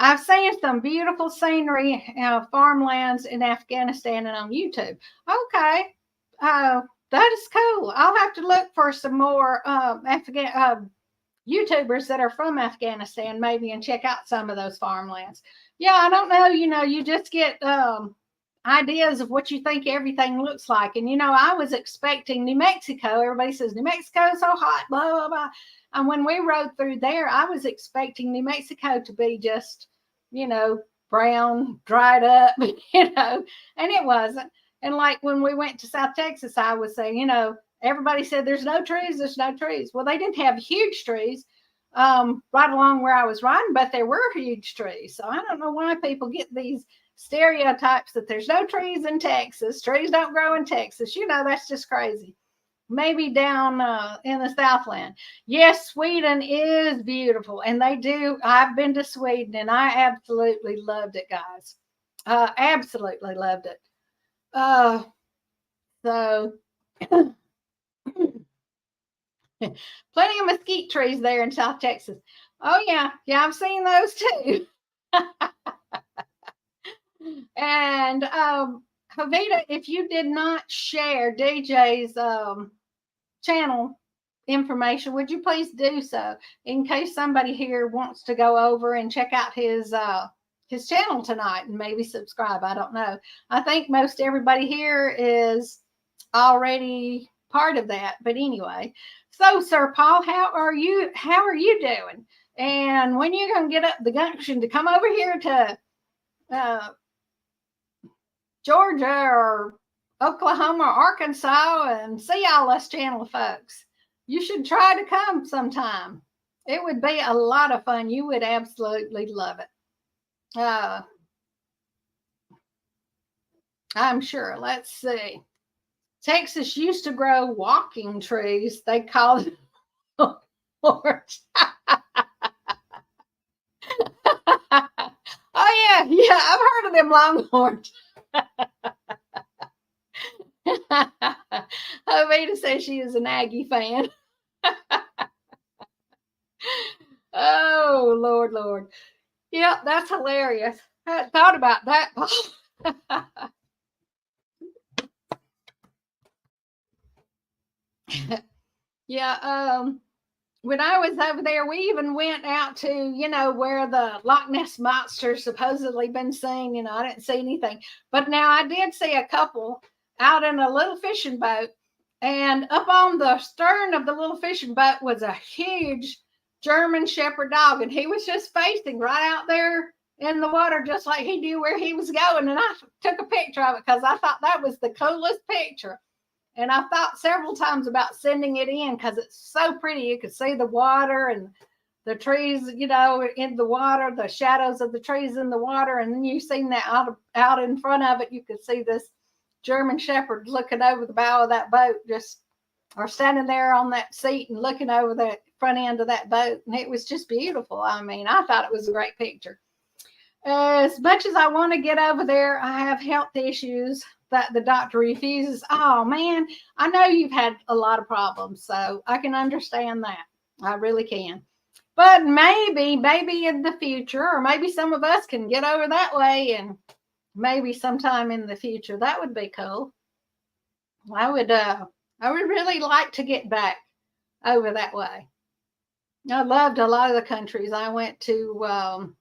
I've seen some beautiful scenery, farmlands in Afghanistan and on YouTube. Okay. That is cool. I'll have to look for some more YouTubers that are from Afghanistan, maybe, and check out some of those farmlands. Yeah, I don't know. You just get ideas of what you think everything looks like. And, I was expecting New Mexico. Everybody says New Mexico is so hot, blah, blah, blah. And when we rode through there, I was expecting New Mexico to be just, brown, dried up, and it wasn't. And like when we went to South Texas, I was saying, everybody said there's no trees. Well, they didn't have huge trees right along where I was riding, but there were huge trees. So I don't know why people get these stereotypes that there's no trees in Texas. Trees don't grow in Texas. That's just crazy. Maybe down in the Southland. Yes, Sweden is beautiful. And they do. I've been to Sweden and I absolutely loved it, guys. Absolutely loved it. So plenty of mesquite trees there in South Texas. Oh, yeah. Yeah, I've seen those too. And Jovita, if you did not share DJ's channel information, would you please do so, in case somebody here wants to go over and check out his channel tonight and maybe subscribe? I don't know. I think most everybody here is already part of that. But anyway, so Sir Paul, how are you doing? And when you're going to get up the gumption to come over here to Georgia or Oklahoma or Arkansas and see all us channel folks? You should try to come sometime. It would be a lot of fun. You would absolutely love it. I'm sure. Let's see. Texas used to grow walking trees. They call it orange. Oh, yeah. I've heard of them longhorns. Jovita says she is an Aggie fan. Oh, Lord. Yeah, that's hilarious. I hadn't thought about that. Yeah, when I was over there, we even went out to, where the Loch Ness Monster's supposedly been seen. I didn't see anything. But now I did see a couple out in a little fishing boat. And up on the stern of the little fishing boat was a huge German Shepherd dog. And he was just facing right out there in the water, just like he knew where he was going. And I took a picture of it because I thought that was the coolest picture. And I thought several times about sending it in because it's so pretty. You could see the water and the trees, in the water, the shadows of the trees in the water. And then you seen that out in front of it, you could see this German Shepherd looking over the bow of that boat, or standing there on that seat and looking over the front end of that boat. And it was just beautiful. I mean, I thought it was a great picture. As much as I want to get over there, I have health issues that the doctor refuses. Oh, man, I know you've had a lot of problems, so I can understand that. I really can. But maybe in the future, or maybe some of us can get over that way, and maybe sometime in the future. That would be cool. I would really like to get back over that way. I loved a lot of the countries. I went to,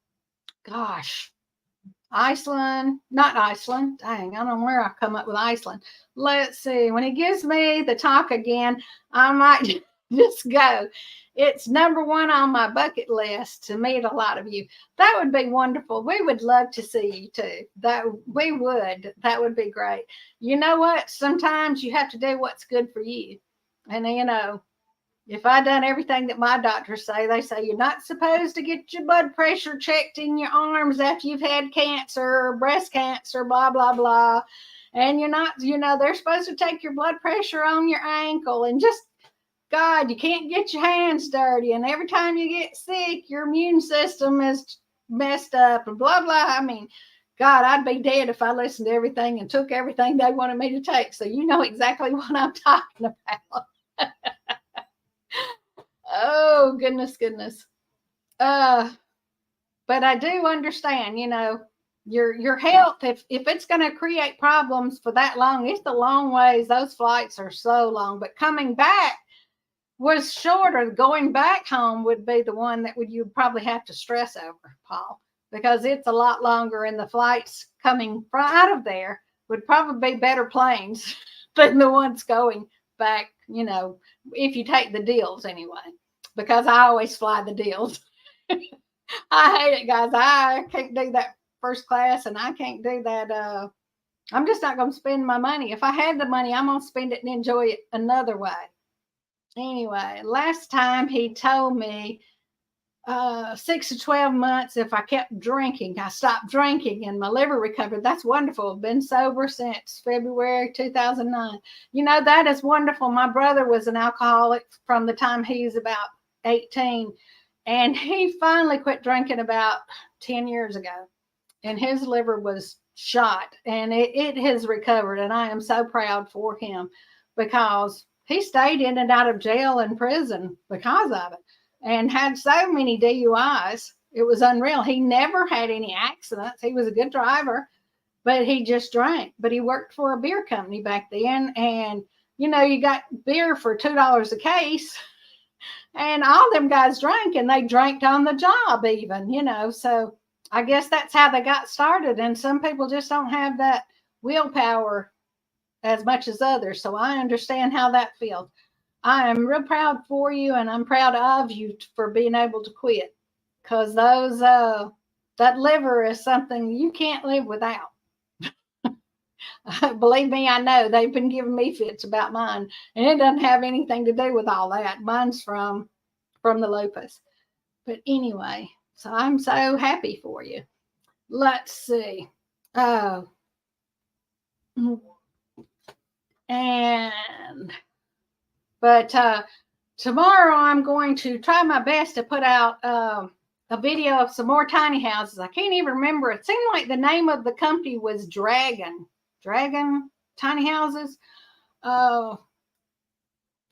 Iceland, not Iceland. Dang, I don't know where I come up with Iceland. Let's see. When he gives me the talk again, I might just go. It's number one on my bucket list to meet a lot of you. That would be wonderful. We would love to see you too. That would be great. You know what? Sometimes you have to do what's good for you. And if I done everything that my doctors say, they say you're not supposed to get your blood pressure checked in your arms after you've had cancer or breast cancer, blah, blah, blah. And you're not, they're supposed to take your blood pressure on your ankle, and just, God, you can't get your hands dirty. And every time you get sick, your immune system is messed up and blah, blah. I mean, God, I'd be dead if I listened to everything and took everything they wanted me to take. So you know exactly what I'm talking about. Oh, goodness. But I do understand, your health, if it's going to create problems for that long, it's a long ways. Those flights are so long. But coming back was shorter. Going back home would be the one that you'd probably have to stress over, Paul, because it's a lot longer, and the flights coming out of there would probably be better planes than the ones going back, if you take the deals anyway, because I always fly the deals. I hate it, guys. I can't do that first class, and I can't do that. I'm just not going to spend my money. If I had the money, I'm going to spend it and enjoy it another way. Anyway, last time he told me 6 to 12 months if I kept drinking. I stopped drinking and my liver recovered. That's wonderful. I've been sober since February 2009. That is wonderful. My brother was an alcoholic from the time he was about 18, and he finally quit drinking about 10 years ago, and his liver was shot, and it has recovered, and I am so proud for him, because he stayed in and out of jail and prison because of it, and had so many DUIs. It was unreal. He never had any accidents. He was a good driver, but he just drank. But he worked for a beer company back then, and you got beer for $2 a case, and all them guys drank, and they drank on the job even, so I guess that's how they got started. And some people just don't have that willpower as much as others. So I understand how that feels. I am real proud for you, and I'm proud of you for being able to quit, because that liver is something you can't live without. Believe me, I know. They've been giving me fits about mine, and it doesn't have anything to do with all that. Mine's from the lupus. But anyway, so I'm so happy for you. Let's see. Oh, but tomorrow I'm going to try my best to put out a video of some more tiny houses. I can't even remember. It seemed like the name of the company was Dragon Tiny Houses. Paul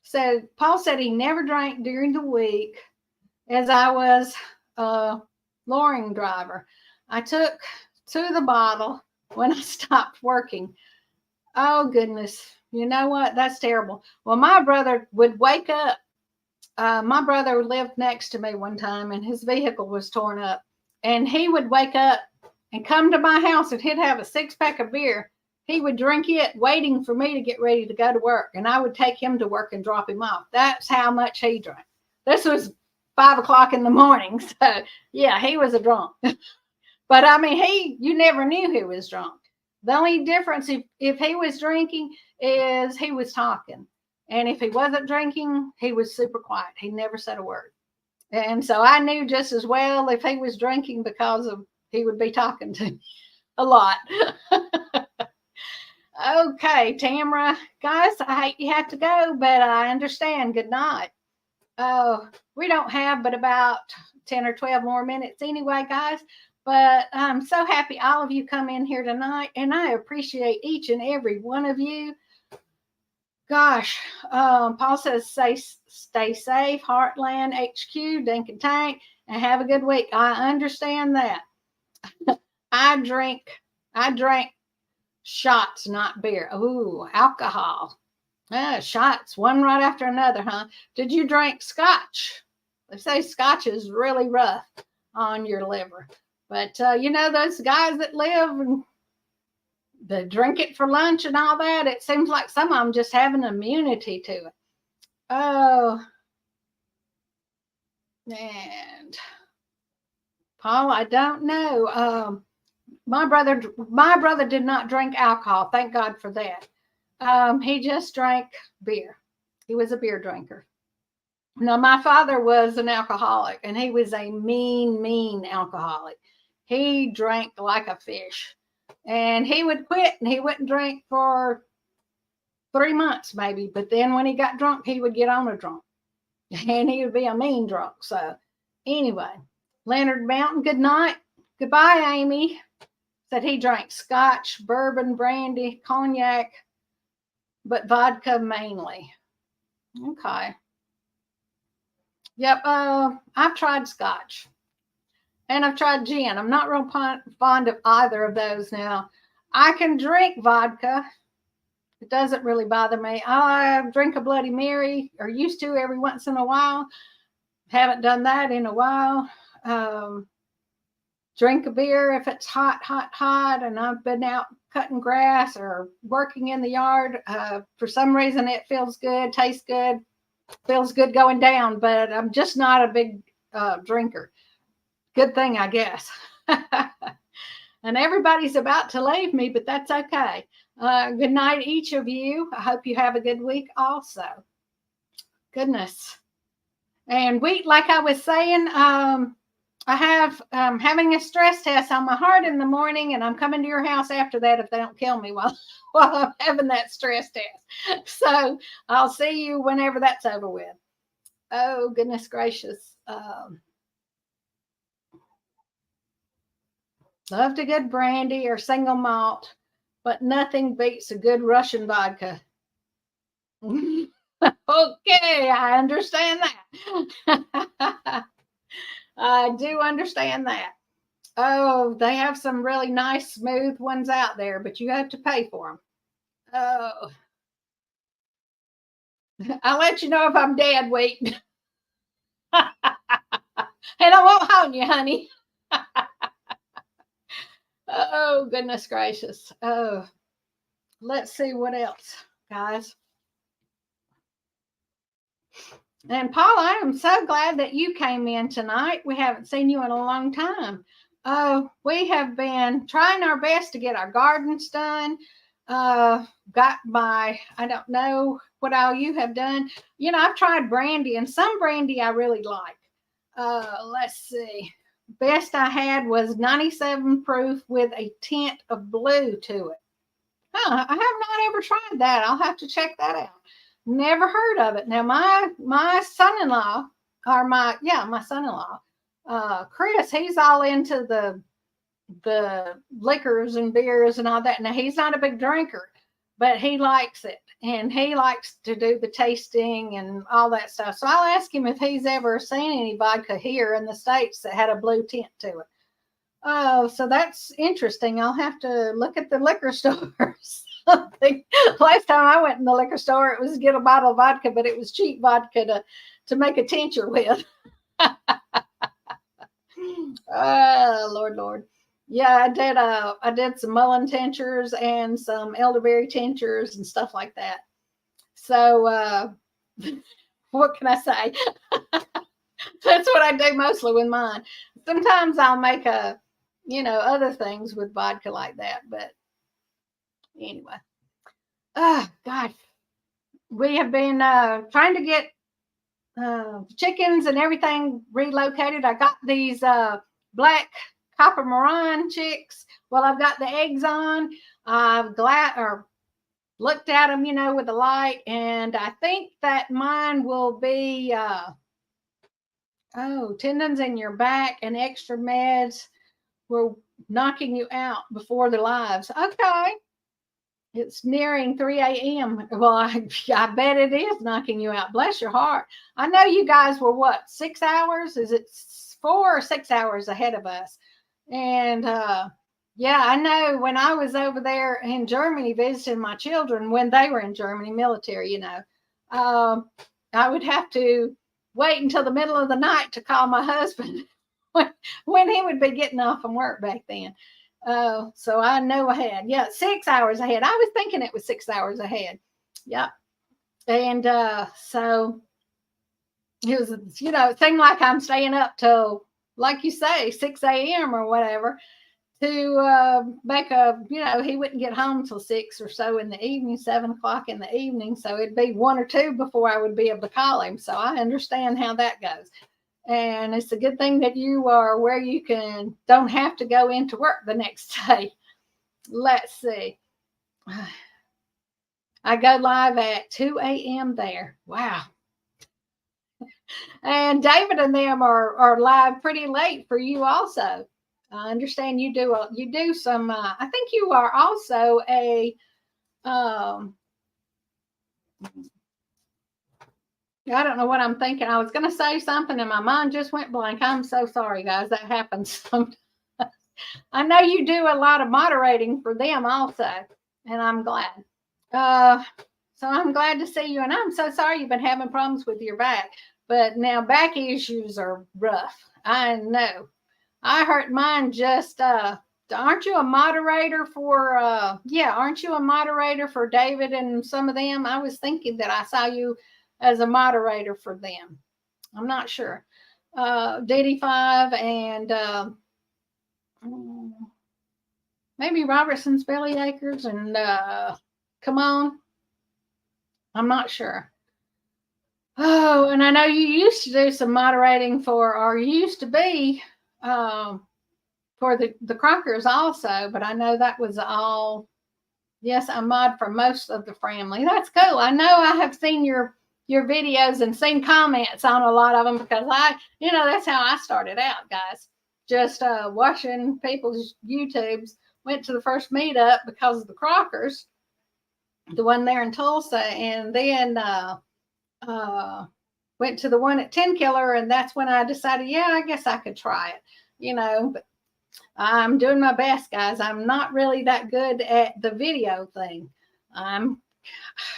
said he never drank during the week, as I was a lorry driver. I took to the bottle when I stopped working. Oh, goodness. You know what? That's terrible. Well, my brother would wake up. My brother lived next to me one time, and his vehicle was torn up. And he would wake up and come to my house, and he'd have a 6-pack of beer. He would drink it, waiting for me to get ready to go to work. And I would take him to work and drop him off. That's how much he drank. This was 5 o'clock in the morning. So, yeah, he was a drunk. But, I mean, you never knew he was drunk. The only difference if he was drinking is he was talking. And if he wasn't drinking, he was super quiet. He never said a word. And so I knew just as well if he was drinking, because he would be talking to me a lot. Okay, Tamara. Guys, I hate you have to go, but I understand. Good night. We don't have but about 10 or 12 more minutes anyway, guys. But I'm so happy all of you come in here tonight, and I appreciate each and every one of you. Gosh, Paul says, stay safe, Heartland HQ, Dink and Tank, and have a good week. I understand that. I drank shots, not beer. Ooh, alcohol. Shots, one right after another, huh? Did you drink scotch? They say scotch is really rough on your liver. But, those guys that live and they drink it for lunch and all that, it seems like some of them just have an immunity to it. Oh, and Paul, I don't know. My brother did not drink alcohol. Thank God for that. He just drank beer. He was a beer drinker. Now, my father was an alcoholic, and he was a mean alcoholic. He drank like a fish. And he would quit and he wouldn't drink for 3 months maybe. But then when he got drunk, he would get on a drunk. And he would be a mean drunk. So anyway, Leonard Mountain, good night. Goodbye, Amy. Said he drank scotch, bourbon, brandy, cognac, but vodka mainly. Okay. Yep. I've tried scotch and I've tried gin. I'm not real fond of either of those now. I can drink vodka. It doesn't really bother me. I drink a Bloody Mary, or used to every once in a while. Haven't done that in a while. Drink a beer if it's hot, and I've been out cutting grass or working in the yard. For some reason, it feels good, tastes good, feels good going down, but I'm just not a big drinker. Good thing, I guess. And everybody's about to leave me, but that's okay. Good night, each of you. I hope you have a good week also. Goodness. And like I was saying, I have having a stress test on my heart in the morning, and I'm coming to your house after that if they don't kill me while I'm having that stress test. So I'll see you whenever that's over with. Oh, goodness gracious. Loved a good brandy or single malt, but nothing beats a good Russian vodka. Okay, I understand that. I do understand that. Oh, they have some really nice, smooth ones out there, but you have to pay for them. Oh, I'll let you know if I'm dead, wait. And I won't harm you, honey. Oh, goodness gracious. Oh, let's see what else, guys. And Paul, I am so glad that you came in tonight. We haven't seen you in a long time. We have been trying our best to get our gardens done. I don't know what all you have done. You know, I've tried brandy, and some brandy I really like. Let's see. Best I had was 97 proof with a tint of blue to it. I have not ever tried that. I'll have to check that out. Never heard of it. Now my son-in-law, my son-in-law, Chris, he's all into the liquors and beers and all that. Now he's not a big drinker, but he likes it, and he likes to do the tasting and all that stuff. So I'll ask him if he's ever seen any vodka here in the States that had a blue tint to it. Oh, so that's interesting. I'll have to look at the liquor stores. Last time I went in the liquor store, it was to get a bottle of vodka, but it was cheap vodka to make a tincture with. Lord. Yeah, I did some mullein tinctures and some elderberry tinctures and stuff like that. So what can I say? That's what I do mostly with mine. Sometimes I'll make other things with vodka like that, but anyway. Oh God, we have been trying to get chickens and everything relocated. I got these black copper Moran chicks. Well, I've got the eggs on. I've looked at them, with the light, and I think that mine will be tendons in your back and extra meds were knocking you out before their lives. Okay. It's nearing 3 a.m. Well, I bet it is knocking you out. Bless your heart. I know you guys were 6 hours? Is it 4 or 6 hours ahead of us? And I know when I was over there in Germany visiting my children when they were in Germany, military, I would have to wait until the middle of the night to call my husband when he would be getting off from work back then. So I know ahead. Yeah, 6 hours ahead. I was thinking it was 6 hours ahead. Yep. And so it was, it seemed like I'm staying up till, like you say, 6 a.m. or whatever to make he wouldn't get home till 6 or so in the evening, 7 o'clock in the evening. So it'd be 1 or 2 before I would be able to call him. So I understand how that goes. And it's a good thing that you are where you don't have to go into work the next day. let's see. I go live at 2 a.m. there. Wow. And David and them are live pretty late for you also. I understand you do some I think you are also a I don't know what I'm thinking. I was going to say something and my mind just went blank. I'm so sorry, guys. That happens sometimes. I know you do a lot of moderating for them also, and I'm glad. So I'm glad to see you, and I'm so sorry you've been having problems with your back. But now back issues are rough. I know. I hurt mine just aren't you a moderator for aren't you a moderator for David and some of them? I was thinking that I saw you as a moderator for them. I'm not sure. DD5 and maybe Robertson's Belly Acres and come on. I'm not sure. Oh, and I know you used to do some moderating or you used to be for the Crockers also, but I know that was all. Yes, I mod for most of the family. That's cool. I know I have seen your videos and seen comments on a lot of them because that's how I started out, guys. Just watching people's YouTubes. Went to the first meetup because of the Crockers, the one there in Tulsa, and then went to the one at 10 Killer, and that's when I decided, yeah, I guess I could try it, but I'm doing my best, guys. I'm not really that good at the video thing.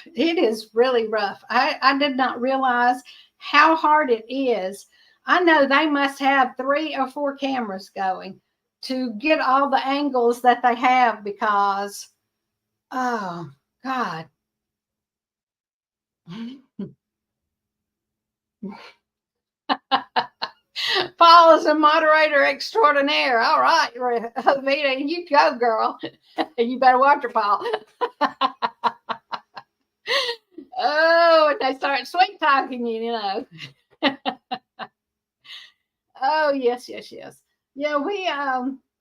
It is really rough. I did not realize how hard it is. I know they must have 3 or 4 cameras going to get all the angles that they have because, oh, God. Paul is a moderator extraordinaire. All right, Vita, you go, girl. You better watch her, Paul. Oh, and they start sweet talking you, Oh, yes. Yeah,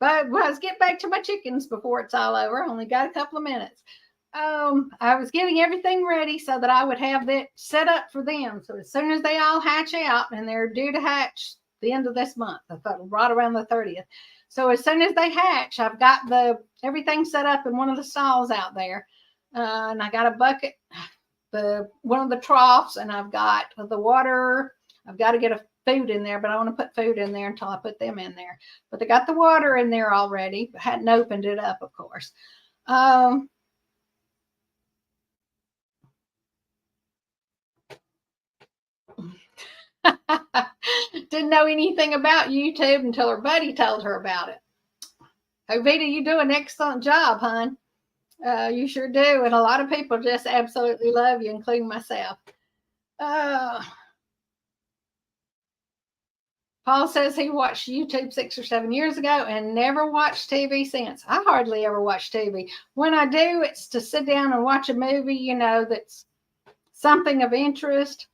but let's get back to my chickens before it's all over. I only got a couple of minutes. I was getting everything ready so that I would have that set up for them. So as soon as they all hatch out, and they're due to hatch the end of this month, right around the 30th. So as soon as they hatch, I've got everything set up in one of the stalls out there. And I got a bucket, one of the troughs, and I've got the water. I've got to get a food in there, but I want to put food in there until I put them in there. But they got the water in there already. I hadn't opened it up, of course. Didn't know anything about YouTube until her buddy told her about it. Hey, Vita, you do an excellent job, hon. You sure do. And a lot of people just absolutely love you, including myself. Paul says he watched YouTube 6 or 7 years ago and never watched TV since. I hardly ever watch TV. When I do, it's to sit down and watch a movie, that's something of interest.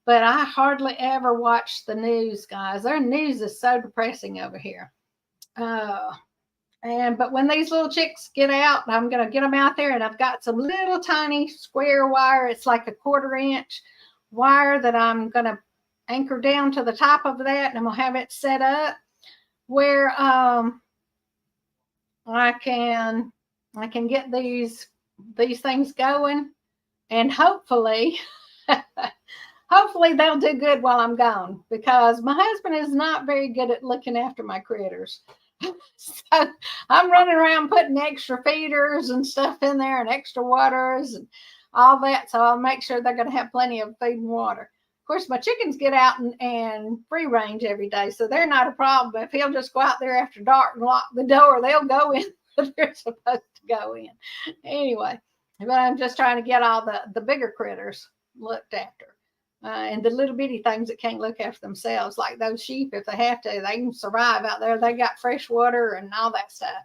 But I hardly ever watch the news, guys. Their news is so depressing over here. But when these little chicks get out, I'm going to get them out there, and I've got some little tiny square wire. It's like a 1/4 inch wire that I'm going to anchor down to the top of that, and I'm going to have it set up where I can get these things going, and hopefully they'll do good while I'm gone, because my husband is not very good at looking after my critters. So I'm running around putting extra feeders and stuff in there and extra waters and all that. So I'll make sure they're going to have plenty of food and water. Of course, my chickens get out and free range every day, so they're not a problem. If he'll just go out there after dark and lock the door, they'll go in where they're supposed to go in. Anyway, but I'm just trying to get all the bigger critters looked after. And the little bitty things that can't look after themselves, like those sheep, if they have to, they can survive out there. They got fresh water and all that stuff.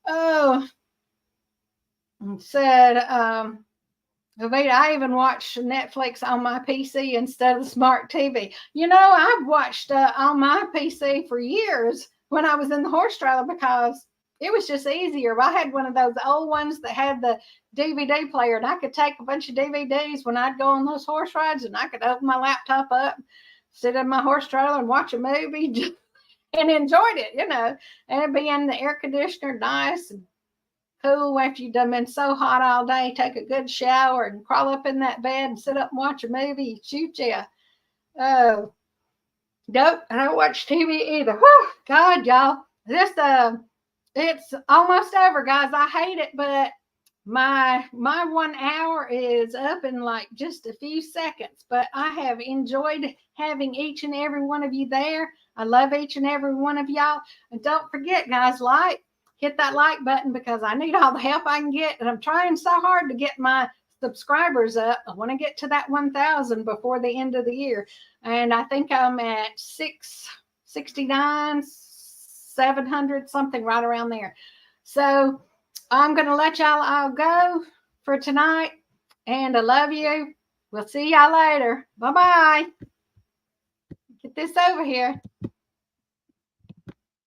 Oh, said, I even watched Netflix on my PC instead of smart TV. I've watched on my PC for years when I was in the horse trailer, because it was just easier. I had one of those old ones that had the DVD player, and I could take a bunch of DVDs when I'd go on those horse rides, and I could open my laptop up, sit in my horse trailer, and watch a movie, and enjoyed it, and it'd be in the air conditioner, nice and cool after you've done been so hot all day. Take a good shower and crawl up in that bed and sit up and watch a movie. Shoot ya. Oh, nope, I don't watch TV either. Whew, God, y'all, this it's almost over, guys. I hate it, but my 1 hour is up in like just a few seconds. But I have enjoyed having each and every one of you there. I love each and every one of y'all. And don't forget, guys, hit that like button, because I need all the help I can get. And I'm trying so hard to get my subscribers up. I want to get to that 1,000 before the end of the year. And I think I'm at 669, 700, something right around there. So I'm going to let y'all all go for tonight. And I love you. We'll see y'all later. Bye-bye. Get this over here.